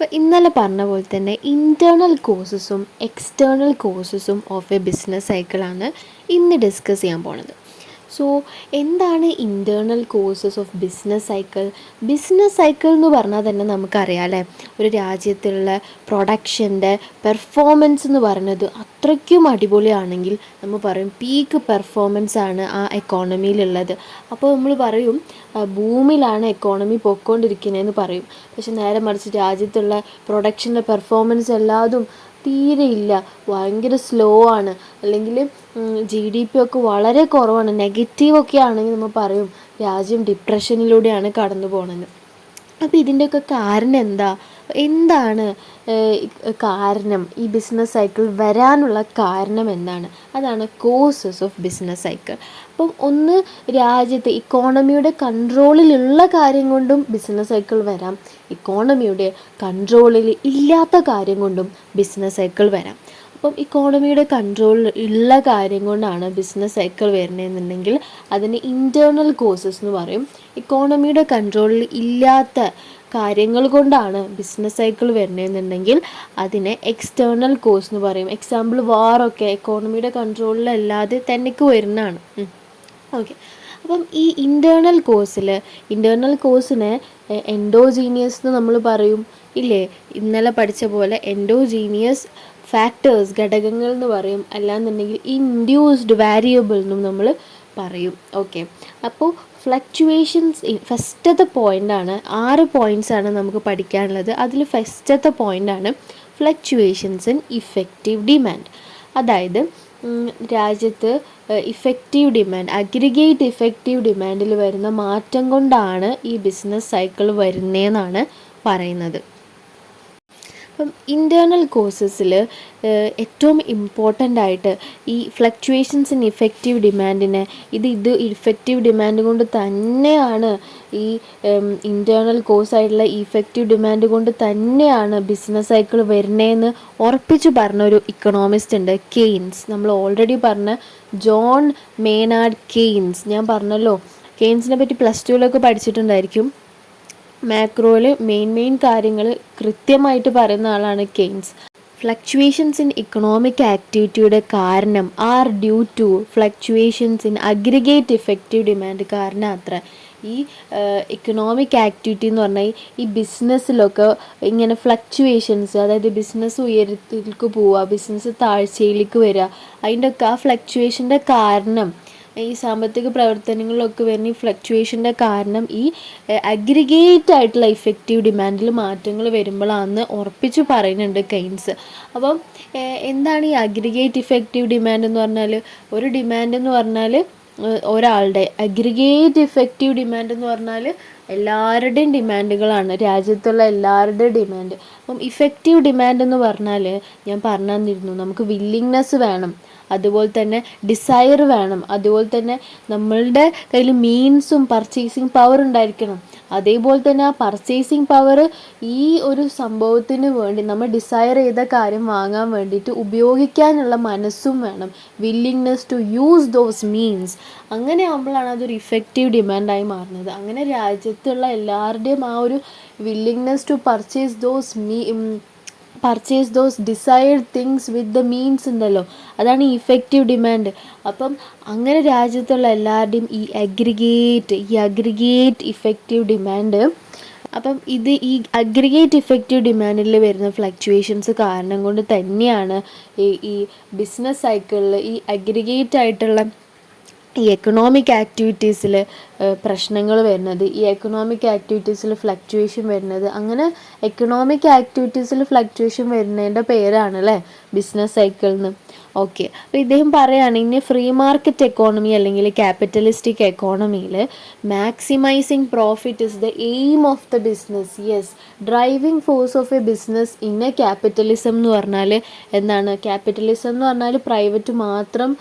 അപ്പോൾ ഇന്നലെ പറഞ്ഞ പോലെ തന്നെ ഇൻറ്റേർണൽ കോഴ്സസും എക്സ്റ്റേർണൽ കോഴ്സസും ഓഫ് എ ബിസിനസ് സൈക്കിളാണ് ഇന്ന് ഡിസ്കസ് ചെയ്യാൻ പോണത്. സോ എന്താണ് internal courses of business cycle? Business cycle എന്ന് പറഞ്ഞാൽ തന്നെ നമുക്കറിയാം അല്ലേ, ഒരു രാജ്യത്തുള്ള പ്രൊഡക്ഷൻ്റെ പെർഫോമൻസ് എന്ന് പറയുന്നത് അത്രയ്ക്കും അടിപൊളിയാണെങ്കിൽ നമ്മൾ പറയും പീക്ക് പെർഫോമൻസ് ആണ് ആ എക്കോണമിയിലുള്ളത്. അപ്പോൾ നമ്മൾ പറയും ബൂമിലാണ് എക്കോണമി പൊയ്ക്കൊണ്ടിരിക്കുന്നതെന്ന് പറയും. പക്ഷെ നേരെ മറിച്ച് രാജ്യത്തുള്ള പ്രൊഡക്ഷൻ്റെ പെർഫോമൻസ് എല്ലാതും തീരെയില്ല, ഭയങ്കര സ്ലോ ആണ്, അല്ലെങ്കിൽ GDP ഒക്കെ വളരെ കുറവാണ്, നെഗറ്റീവൊക്കെ ആണെങ്കിൽ നമ്മൾ പറയും രാജ്യം ഡിപ്രഷനിലൂടെയാണ് കടന്നു പോകുന്നത്. അപ്പോൾ ഇതിൻ്റെയൊക്കെ കാരണം എന്താണ് കാരണം? ഈ ബിസിനസ് സൈക്കിൾ വരാനുള്ള കാരണം എന്താണ്? അതാണ് കോഴ്സസ് ഓഫ് ബിസിനസ് സൈക്കിൾ. അപ്പം ഒന്ന്, രാജ്യത്തെ ഇക്കോണമിയുടെ കൺട്രോളിലുള്ള കാര്യം കൊണ്ടും ബിസിനസ് സൈക്കിൾ വരാം, ഇക്കോണമിയുടെ കൺട്രോളിൽ ഇല്ലാത്ത കാര്യം കൊണ്ടും ബിസിനസ് സൈക്കിൾ വരാം. അപ്പം ഇക്കോണമിയുടെ കൺട്രോളിൽ ഉള്ള കാര്യം കൊണ്ടാണ് ബിസിനസ് സൈക്കിൾ വരുന്നതെന്നുണ്ടെങ്കിൽ അതിന് ഇൻറ്റേർണൽ കോഴ്സസ് എന്ന് പറയും. ഇക്കോണമിയുടെ കൺട്രോളിൽ ഇല്ലാത്ത കാര്യങ്ങൾ കൊണ്ടാണ് ബിസിനസ് സൈക്കിൾ വരുന്നതെന്നുണ്ടെങ്കിൽ അതിനെ എക്സ്റ്റേർണൽ കോഴ്സ് എന്ന് പറയും. എക്സാമ്പിൾ വാറൊക്കെ എക്കോണമിയുടെ കൺട്രോളിലല്ലാതെ തന്നെക്ക് വരുന്നതാണ്. ഓക്കെ, അപ്പം ഈ ഇൻറ്റേർണൽ കോഴ്സിനെ എൻഡോജീനിയസ് എന്ന് നമ്മൾ പറയും ഇല്ലേ? ഇന്നലെ പഠിച്ച പോലെ എൻഡോജീനിയസ് ഫാക്ടേഴ്സ്, ഘടകങ്ങൾ എന്ന് പറയും, അല്ലാന്നുണ്ടെങ്കിൽ ഇൻഡ്യൂസ്ഡ് വാരിയബിൾ എന്നും നമ്മൾ പറയും. ഓക്കെ, അപ്പോൾ ഫ്ലക്ച്വേഷൻസ് ഫസ്റ്റത്തെ പോയിൻ്റാണ്. 6 പോയിൻറ്റ്സാണ് നമുക്ക് പഠിക്കാനുള്ളത്. അതിൽ ഫസ്റ്റത്തെ പോയിൻ്റാണ് ഫ്ലക്ച്വേഷൻസ് ഇൻ ഇഫക്റ്റീവ് ഡിമാൻഡ്. അതായത് രാജ്യത്ത് ഇഫക്റ്റീവ് ഡിമാൻഡ്, അഗ്രിഗേറ്റ് ഇഫക്റ്റീവ് ഡിമാൻഡിൽ വരുന്ന മാറ്റം കൊണ്ടാണ് ഈ ബിസിനസ് സൈക്കിൾ വരുന്നതെന്നാണ് പറയുന്നത്. അപ്പം ഇൻറ്റേർണൽ കോഴ്സസിൽ ഏറ്റവും ഇമ്പോർട്ടൻ്റ് ആയിട്ട് ഈ ഫ്ലക്ച്വേഷൻസ് ഇൻ ഇഫക്റ്റീവ് ഡിമാൻഡിനെ ഇത് ഇഫക്റ്റീവ് ഡിമാൻഡ് കൊണ്ട് തന്നെയാണ്, ഈ ഇൻറ്റേർണൽ കോഴ്സായിട്ടുള്ള ഇഫക്റ്റീവ് ഡിമാൻഡ് കൊണ്ട് തന്നെയാണ് ബിസിനസ് സൈക്കിൾ വരുന്നതെന്ന് ഉറപ്പിച്ച് പറഞ്ഞൊരു ഇക്കണോമിസ്റ്റ് ഉണ്ട്, കെയ്ൻസ്. നമ്മൾ ഓൾറെഡി പറഞ്ഞ ജോൺ മേനാർഡ് കെയ്ൻസ്. ഞാൻ പറഞ്ഞല്ലോ, കെയ്ൻസിനെ പറ്റി +2 പഠിച്ചിട്ടുണ്ടായിരിക്കും. മാക്രോയിൽ മെയിൻ കാര്യങ്ങൾ കൃത്യമായിട്ട് പറയുന്ന ആളാണ് കെയ്ൻസ്. ഫ്ലക്ച്വേഷൻസ് ഇൻ ഇക്കണോമിക് ആക്ടിവിറ്റിയുടെ കാരണം are due to fluctuations in aggregate effective demand. കാരണം അത്ര ഈ ഇക്കണോമിക് ആക്ടിവിറ്റി എന്ന് പറഞ്ഞാൽ ഈ ബിസിനസ്സിലൊക്കെ ഇങ്ങനെ ഫ്ലക്ച്വേഷൻസ്, അതായത് ബിസിനസ് ഉയരത്തിലേക്ക് പോവുക, ബിസിനസ് താഴ്ചയിലേക്ക് വരിക, അതിൻ്റെ ഒക്കെ ആ ഫ്ലക്ച്വേഷൻ്റെ കാരണം, ഈ സാമ്പത്തിക പ്രവർത്തനങ്ങളിലൊക്കെ വരുന്ന ഈ ഫ്ലക്ച്വേഷൻ്റെ കാരണം ഈ അഗ്രിഗേറ്റ് ആയിട്ടുള്ള ഇഫക്റ്റീവ് ഡിമാൻഡിൽ മാറ്റങ്ങൾ വരുമ്പോഴാണെന്ന് ഉറപ്പിച്ച് പറയുന്നുണ്ട് കെയ്ൻസ്. അപ്പം എന്താണ് ഈ അഗ്രിഗേറ്റ് ഇഫക്റ്റീവ് ഡിമാൻഡ് എന്ന് പറഞ്ഞാൽ? ഒരു ഡിമാൻഡ് എന്ന് പറഞ്ഞാൽ ഒരാളുടെ, അഗ്രിഗേറ്റ് ഇഫക്റ്റീവ് ഡിമാൻഡ് എന്ന് പറഞ്ഞാൽ എല്ലാവരുടെയും ഡിമാൻഡുകളാണ്, രാജ്യത്തുള്ള എല്ലാവരുടെയും ഡിമാൻഡ്. അപ്പം ഇഫക്റ്റീവ് ഡിമാൻഡ് എന്ന് പറഞ്ഞാൽ ഞാൻ പറഞ്ഞു തന്നിരുന്നു, നമുക്ക് വില്ലിങ്നെസ് വേണം, അതുപോലെ തന്നെ ഡിസയർ വേണം, അതുപോലെ തന്നെ നമ്മളുടെ കയ്യിൽ മീൻസും പർച്ചേസിങ് പവർ ഉണ്ടായിരിക്കണം. അതേപോലെ തന്നെ ആ പർച്ചേസിങ് പവർ ഈ ഒരു സംഭവത്തിന് വേണ്ടി, നമ്മൾ ഡിസയർ ചെയ്ത കാര്യം വാങ്ങാൻ വേണ്ടിയിട്ട് ഉപയോഗിക്കാനുള്ള മനസ്സും വേണം, willingness to use those means. അങ്ങനെ ആകുമ്പോഴാണ് അതൊരു ഇഫക്റ്റീവ് ഡിമാൻഡായി മാറുന്നത്. അങ്ങനെ രാജ്യത്തുള്ള എല്ലാവരുടെയും ആ ഒരു willingness to purchase those desired things with the means ഉണ്ടല്ലോ, അതാണ് ഈ ഇഫക്റ്റീവ് ഡിമാൻഡ്. അപ്പം അങ്ങനെ രാജ്യത്തുള്ള എല്ലാവരുടെയും ഈ അഗ്രിഗേറ്റ് ഇഫക്റ്റീവ് ഡിമാൻഡ്. അപ്പം ഈ അഗ്രിഗേറ്റ് ഇഫക്റ്റീവ് ഡിമാൻഡിൽ വരുന്ന ഫ്ലക്ച്വേഷൻസ് കാരണം കൊണ്ട് തന്നെയാണ് ഈ ബിസിനസ് സൈക്കിളിൽ ഈ അഗ്രിഗേറ്റ് ആയിട്ടുള്ള ഈ എക്കണോമിക് ആക്ടിവിറ്റീസിൽ പ്രശ്നങ്ങൾ വരുന്നത്, ഈ എക്കണോമിക് ആക്ടിവിറ്റീസിൽ ഫ്ലക്ച്വേഷൻ വരുന്നത്. അങ്ങനെ എക്കണോമിക് ആക്ടിവിറ്റീസിൽ ഫ്ലക്ച്വേഷൻ വരുന്നതിൻ്റെ പേരാണ് അല്ലേ ബിസിനസ് സൈക്കിളിന്. ഓക്കെ, അപ്പോൾ ഇദ്ദേഹം പറയുകയാണ്, ഇനി ഫ്രീ മാർക്കറ്റ് എക്കോണമി അല്ലെങ്കിൽ ക്യാപിറ്റലിസ്റ്റിക് എക്കോണമിയിൽ maximising profit is the aim of the business. Yes, driving force of a business in a capitalism എന്ന് പറഞ്ഞാൽ എന്താണ്? ക്യാപിറ്റലിസം എന്ന് പറഞ്ഞാൽ പ്രൈവറ്റ് മാത്രം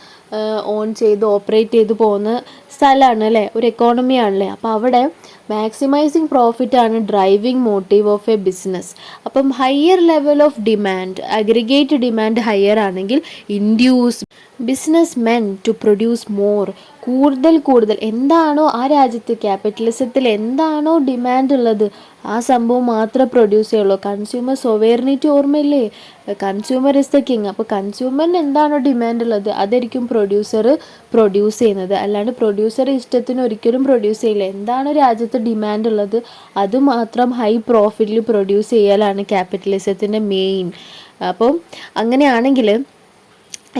ഓൺ ചെയ്ത് ഓപ്പറേറ്റ് ചെയ്ത് പോകുന്ന സ്ഥലമാണ് അല്ലേ, ഒരു എക്കോണമിയാണല്ലേ. അപ്പോൾ അവിടെ മാക്സിമൈസിങ് പ്രോഫിറ്റാണ് driving motive of a business. അപ്പം higher level of demand, aggregate demand higher ആണെങ്കിൽ induce business men to produce more. കൂടുതൽ എന്താണോ ആ രാജ്യത്ത് ക്യാപിറ്റലിസത്തിൽ എന്താണോ ഡിമാൻഡ് ഉള്ളത് ആ സംഭവം മാത്രമേ പ്രൊഡ്യൂസ് ചെയ്യുള്ളൂ. കൺസ്യൂമർ സൊവേറിനിറ്റി ഓർമ്മയില്ലേ, കൺസ്യൂമർ ഇസ് ദ കിങ്. അപ്പോൾ കൺസ്യൂമറിന് എന്താണോ ഡിമാൻഡ് ഉള്ളത് അതായിരിക്കും പ്രൊഡ്യൂസർ പ്രൊഡ്യൂസ് ചെയ്യുന്നത്. അല്ലാണ്ട് പ്രൊഡ്യൂസർ ഇഷ്ടത്തിന് ഒരിക്കലും പ്രൊഡ്യൂസ് ചെയ്യില്ല. എന്താണോ രാജ്യത്ത് ഡിമാൻഡ് ഉള്ളത് അത് മാത്രം ഹൈ പ്രോഫിറ്റിൽ പ്രൊഡ്യൂസ് ചെയ്യലാണ് ക്യാപിറ്റലിസത്തിൻ്റെ മെയിൻ. അപ്പം അങ്ങനെയാണെങ്കിൽ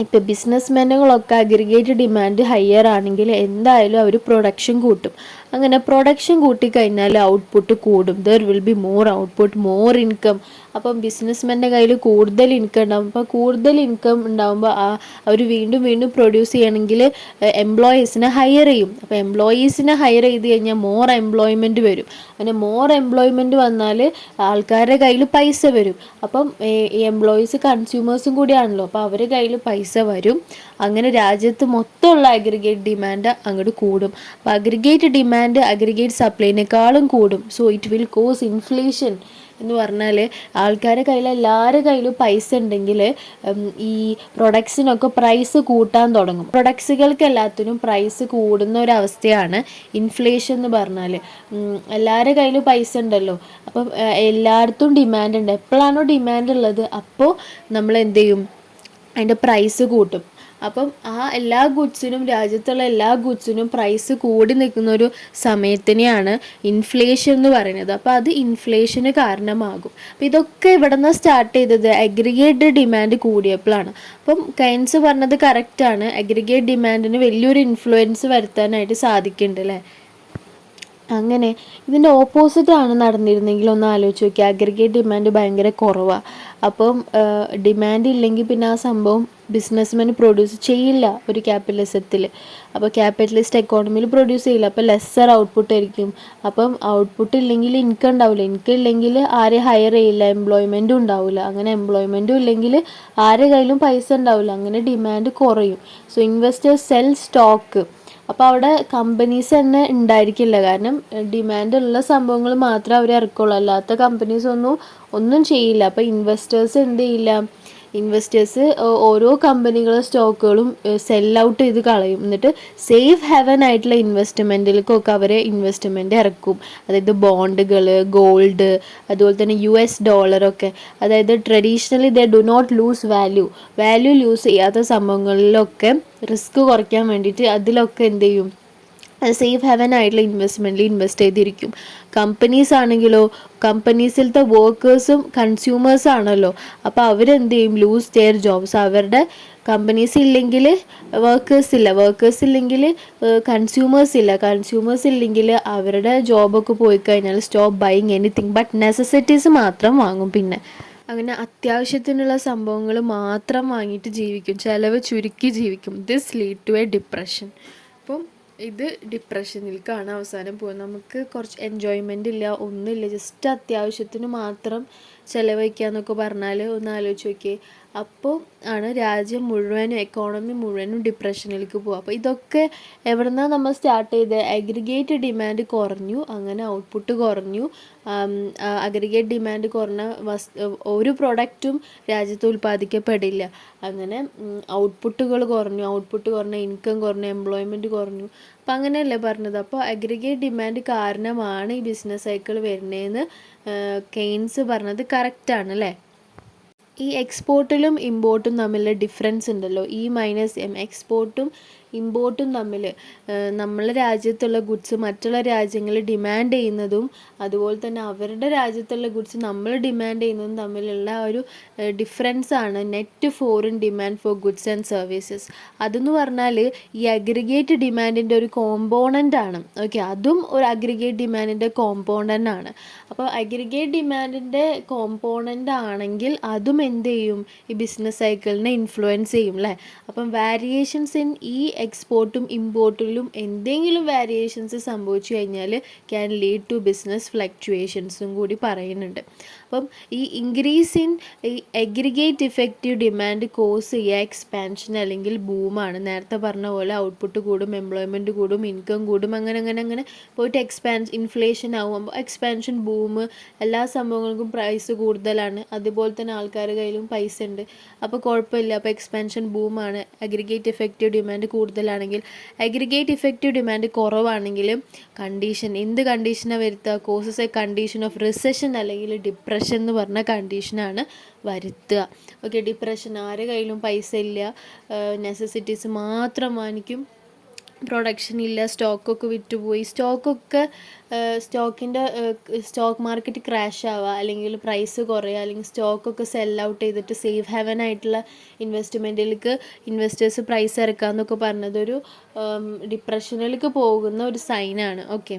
ഇപ്പോൾ ബിസിനസ്മെനുകളൊക്കെ അഗ്രിഗേറ്റ് ഡിമാൻഡ് ഹയർ ആണെങ്കിൽ എന്തായാലും അവർ പ്രൊഡക്ഷൻ കൂട്ടും. അങ്ങനെ പ്രൊഡക്ഷൻ കൂട്ടിക്കഴിഞ്ഞാൽ ഔട്ട്പുട്ട് കൂടും. There will be more output, more income. അപ്പം ബിസിനസ്മെൻ്റെ കയ്യിൽ കൂടുതൽ ഇൻകം ഉണ്ടാകും. അപ്പോൾ കൂടുതൽ ഇൻകം ഉണ്ടാകുമ്പോൾ അവർ വീണ്ടും വീണ്ടും പ്രൊഡ്യൂസ് ചെയ്യണമെങ്കിൽ എംപ്ലോയീസിനെ ഹയർ ചെയ്യും. അപ്പോൾ എംപ്ലോയീസിനെ ഹയർ ചെയ്ത് കഴിഞ്ഞാൽ മോർ എംപ്ലോയ്മെൻറ്റ് വരും. അങ്ങനെ മോർ എംപ്ലോയ്മെൻറ്റ് വന്നാൽ ആൾക്കാരുടെ കയ്യിൽ പൈസ വരും. അപ്പം ഈ എംപ്ലോയീസ് കൺസ്യൂമേഴ്സും കൂടിയാണല്ലോ, അപ്പോൾ അവരുടെ കയ്യിൽ പൈസ വരും. അങ്ങനെ രാജ്യത്ത് മൊത്തമുള്ള അഗ്രിഗേറ്റ് ഡിമാൻഡ് അങ്ങോട്ട് കൂടും. അപ്പോൾ അഗ്രിഗേറ്റ് ഡിമാൻഡ് അഗ്രിഗേറ്റ് സപ്ലൈനേക്കാളും കൂടും. So it will cause inflation എന്ന് പറഞ്ഞാൽ ആൾക്കാരുടെ കയ്യിൽ എല്ലാവരുടെ കയ്യിലും പൈസ ഉണ്ടെങ്കിൽ ഈ പ്രൊഡക്ട്സിനൊക്കെ പ്രൈസ് കൂട്ടാൻ തുടങ്ങും. പ്രൊഡക്ട്സുകൾക്ക് എല്ലാത്തിനും പ്രൈസ് കൂടുന്ന ഒരവസ്ഥയാണ് ഇൻഫ്ലേഷൻ എന്ന് പറഞ്ഞാൽ. എല്ലാവരുടെ കയ്യിലും പൈസ ഉണ്ടല്ലോ, അപ്പം എല്ലായിടത്തും ഡിമാൻഡ് ഉണ്ട്. എപ്പോഴാണോ ഡിമാൻഡ് ഉള്ളത് അപ്പോൾ നമ്മൾ എന്ത് ചെയ്യും, അതിൻ്റെ പ്രൈസ് കൂട്ടും. അപ്പം ആ എല്ലാ ഗുഡ്സിനും, രാജ്യത്തുള്ള എല്ലാ ഗുഡ്സിനും പ്രൈസ് കൂടി നിൽക്കുന്ന ഒരു സമയത്തിനെയാണ് ഇൻഫ്ലേഷൻ എന്ന് പറയുന്നത്. അപ്പോൾ അത് ഇൻഫ്ലേഷന് കാരണമാകും. അപ്പോൾ ഇതൊക്കെ ഇവിടെ നിന്ന് സ്റ്റാർട്ട് ചെയ്തത് അഗ്രിഗേറ്റ് ഡിമാൻഡ് കൂടിയപ്പോഴാണ്. അപ്പം കെയ്ൻസ് പറഞ്ഞത് കറക്റ്റാണ്, അഗ്രിഗേറ്റ് ഡിമാൻഡിന് വലിയൊരു ഇൻഫ്ലുവൻസ് വരുത്താനായിട്ട് സാധിക്കുന്നുണ്ട് അല്ലേ. അങ്ങനെ ഇതിൻ്റെ ഓപ്പോസിറ്റാണ് നടന്നിരുന്നെങ്കിൽ ഒന്ന് ആലോചിച്ച് നോക്കി, അഗ്രിഗേറ്റ് ഡിമാൻഡ് ഭയങ്കര കുറവാണ്. അപ്പം ഡിമാൻഡ് ഇല്ലെങ്കിൽ പിന്നെ ആ സംഭവം ബിസിനസ്മെൻ പ്രൊഡ്യൂസ് ചെയ്യില്ല ഒരു ക്യാപിറ്റലിസത്തിൽ. അപ്പോൾ ക്യാപിറ്റലിസ്റ്റ് എക്കോണമിയിൽ പ്രൊഡ്യൂസ് ചെയ്യില്ല, അപ്പോൾ ലെസ്സർ ഔട്ട്പുട്ട് ആയിരിക്കും. അപ്പം ഔട്ട്പുട്ട് ഇല്ലെങ്കിൽ ഇൻകം ഉണ്ടാവില്ല, ഇൻകം ഇല്ലെങ്കിൽ ആരെ ഹയർ ചെയ്യില്ല, എംപ്ലോയ്മെൻറ്റും ഉണ്ടാവില്ല. അങ്ങനെ എംപ്ലോയ്മെൻറ്റും ഇല്ലെങ്കിൽ ആരുടെ കയ്യിലും പൈസ ഉണ്ടാവില്ല, അങ്ങനെ ഡിമാൻഡ് കുറയും. So investors cell stock. അപ്പോൾ അവിടെ കമ്പനീസ് തന്നെ ഉണ്ടായിരിക്കില്ല, കാരണം ഡിമാൻഡ് ഉള്ള സംഭവങ്ങൾ മാത്രമേ അവർ ഇറക്കുള്ളൂ, അല്ലാത്ത കമ്പനീസ് ഒന്നും ചെയ്യില്ല. അപ്പോൾ ഇൻവെസ്റ്റേഴ്സ് എന്ത് ചെയ്യില്ല, ഇൻവെസ്റ്റേഴ്സ് ഓരോ കമ്പനികളുടെ സ്റ്റോക്കുകളും സെൽ ഔട്ട് ചെയ്ത് കളയും. എന്നിട്ട് സേഫ് ഹെവൻ ആയിട്ടുള്ള ഇൻവെസ്റ്റ്മെൻറ്റിലേക്കൊക്കെ അവർ ഇൻവെസ്റ്റ്മെൻറ്റ് ഇറക്കും. അതായത് ബോണ്ടുകൾ, ഗോൾഡ്, അതുപോലെ തന്നെ $, അതായത് traditionally they do not lose value lose ചെയ്യാത്ത സംഭവങ്ങളിലൊക്കെ റിസ്ക് കുറയ്ക്കാൻ വേണ്ടിയിട്ട് അതിലൊക്കെ എന്ത് ചെയ്യും, സേഫ് ഹെവൻ ആയിട്ടുള്ള ഇൻവെസ്റ്റ്മെൻറ്റിൽ ഇൻവെസ്റ്റ് ചെയ്തിരിക്കും. കമ്പനീസ് ആണെങ്കിലോ, കമ്പനീസിലത്തെ വർക്കേഴ്സും കൺസ്യൂമേഴ്സ് ആണല്ലോ, അപ്പോൾ അവരെന്ത് ചെയ്യും, ലൂസ് ദെയർ ജോബ്സ്. അവരുടെ കമ്പനീസ് ഇല്ലെങ്കിൽ വർക്കേഴ്സ് ഇല്ലെങ്കിൽ കൺസ്യൂമേഴ്സ് ഇല്ലെങ്കിൽ അവരുടെ ജോബൊക്കെ പോയി കഴിഞ്ഞാൽ stop buying anything but necessities മാത്രം വാങ്ങും. പിന്നെ അങ്ങനെ അത്യാവശ്യത്തിനുള്ള സംഭവങ്ങൾ മാത്രം വാങ്ങിയിട്ട് ജീവിക്കും, ചിലവ് ചുരുക്കി ജീവിക്കും. This lead to a depression. അപ്പം ഇത് ഡിപ്രഷനിലേക്കാണ് അവസാനം പോകുന്നത്. നമുക്ക് കുറച്ച് എൻജോയ്മെൻ്റ് ഇല്ല, ഒന്നുമില്ല, ജസ്റ്റ് അത്യാവശ്യത്തിന് മാത്രം ചിലവഴിക്കുക എന്നൊക്കെ പറഞ്ഞാൽ ഒന്ന് ആലോചിച്ച് നോക്കിയേ. അപ്പോൾ ആണ് രാജ്യം മുഴുവനും, എക്കോണമി മുഴുവനും ഡിപ്രഷനിലേക്ക് പോകുക. അപ്പോൾ ഇതൊക്കെ എവിടെ നിന്നാണ് നമ്മൾ സ്റ്റാർട്ട് ചെയ്തത്, അഗ്രിഗേറ്റ് ഡിമാൻഡ് കുറഞ്ഞു, അങ്ങനെ ഔട്ട്പുട്ട് കുറഞ്ഞു. അഗ്രിഗേറ്റ് ഡിമാൻഡ് കുറഞ്ഞ ഒരു പ്രൊഡക്റ്റും രാജ്യത്ത് ഉൽപ്പാദിക്കപ്പെടില്ല. അങ്ങനെ ഔട്ട്പുട്ട് കുറഞ്ഞ ഇൻകം കുറഞ്ഞു, എംപ്ലോയ്മെൻറ്റ് കുറഞ്ഞു. അപ്പോൾ അങ്ങനെയല്ലേ പറഞ്ഞത്. അപ്പോൾ അഗ്രിഗേറ്റ് ഡിമാൻഡ് കാരണമാണ് ഈ ബിസിനസ് സൈക്കിൾ വരുന്നതെന്ന് കെയ്ൻസ് പറഞ്ഞത് കറക്റ്റാണ് അല്ലേ. ഈ എക്സ്പോർട്ടിലും ഇമ്പോർട്ടും തമ്മിലുള്ള ഡിഫറൻസ് ഉണ്ടല്ലോ, E-M, എക്സ്പോർട്ടും ഇമ്പോർട്ടും തമ്മിൽ നമ്മളെ രാജ്യത്തുള്ള ഗുഡ്സ് മറ്റുള്ള രാജ്യങ്ങളിൽ ഡിമാൻഡ് ചെയ്യുന്നതും അതുപോലെ തന്നെ അവരുടെ രാജ്യത്തുള്ള ഗുഡ്സ് നമ്മൾ ഡിമാൻഡ് ചെയ്യുന്നതും തമ്മിലുള്ള ഒരു ഡിഫറൻസാണ് net foreign demand for goods and services. അതെന്ന് പറഞ്ഞാൽ ഈ അഗ്രിഗേറ്റ് ഡിമാൻഡിൻ്റെ ഒരു കോമ്പോണൻ്റ് ആണ്. ഓക്കെ, അതും ഒരു അഗ്രിഗേറ്റ് ഡിമാൻഡിൻ്റെ കോമ്പോണൻ്റ് ആണ്. അപ്പോൾ അഗ്രിഗേറ്റ് ഡിമാൻഡിൻ്റെ കോമ്പോണൻ്റ് ആണെങ്കിൽ അതും എന്ത് ചെയ്യും, ഈ ബിസിനസ് സൈക്കിളിനെ ഇൻഫ്ലുവൻസ് ചെയ്യും അല്ലേ. അപ്പം വേരിയേഷൻസ് ഇൻ ഈ എക്സ്പോർട്ടും ഇമ്പോർട്ടിലും എന്തെങ്കിലും വേരിയേഷൻസ് സംഭവിച്ചു കഴിഞ്ഞാൽ ക്യാൻ ലീഡ് ടു ബിസിനസ് ഫ്ലക്ച്വേഷൻസും കൂടി പറയുന്നുണ്ട്. അപ്പം ഈ ഇൻക്രീസ് ഇൻ ഈ അഗ്രിഗേറ്റ് ഇഫക്റ്റീവ് ഡിമാൻഡ് കോസ് ചെയ്യുക എക്സ്പാൻഷൻ അല്ലെങ്കിൽ ബൂമാണ്. നേരത്തെ പറഞ്ഞ പോലെ ഔട്ട്പുട്ട് കൂടും, എംപ്ലോയ്മെൻറ്റ് കൂടും, ഇൻകം കൂടും, അങ്ങനെ പോയിട്ട് ഇൻഫ്ലേഷൻ ആകുമ്പോൾ എക്സ്പാൻഷൻ ബൂം. എല്ലാ സംഭവങ്ങൾക്കും പ്രൈസ് കൂടുതലാണ്, അതുപോലെ തന്നെ ആൾക്കാരുടെ കയ്യിലും പൈസ ഉണ്ട്, അപ്പോൾ കുഴപ്പമില്ല. അപ്പോൾ എക്സ്പാൻഷൻ ബൂമാണ്, അഗ്രിഗേറ്റ് ഇഫക്റ്റീവ് ഡിമാൻഡ് കൂടുതൽ കൂടുതലാണെങ്കിൽ, അഗ്രിഗേറ്റ് ഇഫക്റ്റീവ് ഡിമാൻഡ് കുറവാണെങ്കിൽ എന്ത് കണ്ടീഷനാണ് വരുത്തുക? Causes A condition of recession അല്ലെങ്കിൽ ഡിപ്രഷൻ എന്ന് പറഞ്ഞ കണ്ടീഷനാണ് വരുത്തുക. ഓക്കെ, ഡിപ്രഷൻ, ആരുടെ കയ്യിലും പൈസ ഇല്ല, നെസസിറ്റീസ് മാത്രം വാങ്ങിക്കും, പ്രൊഡക്ഷൻ ഇല്ല, സ്റ്റോക്കൊക്കെ വിറ്റുപോയി, സ്റ്റോക്ക് മാർക്കറ്റ് ക്രാഷ് ആവുക, അല്ലെങ്കിൽ പ്രൈസ് കുറയുക, അല്ലെങ്കിൽ സ്റ്റോക്കൊക്കെ സെൽ ഔട്ട് ചെയ്തിട്ട് സേഫ് ഹെവൻ ആയിട്ടുള്ള ഇൻവെസ്റ്റ്മെൻറ്റിലേക്ക് ഇൻവെസ്റ്റേഴ്സ് പ്രൈസ് ഇറക്കുക എന്നൊക്കെ പറഞ്ഞതൊരു ഡിപ്രഷനിലേക്ക് പോകുന്ന ഒരു സൈനാണ്. ഓക്കെ,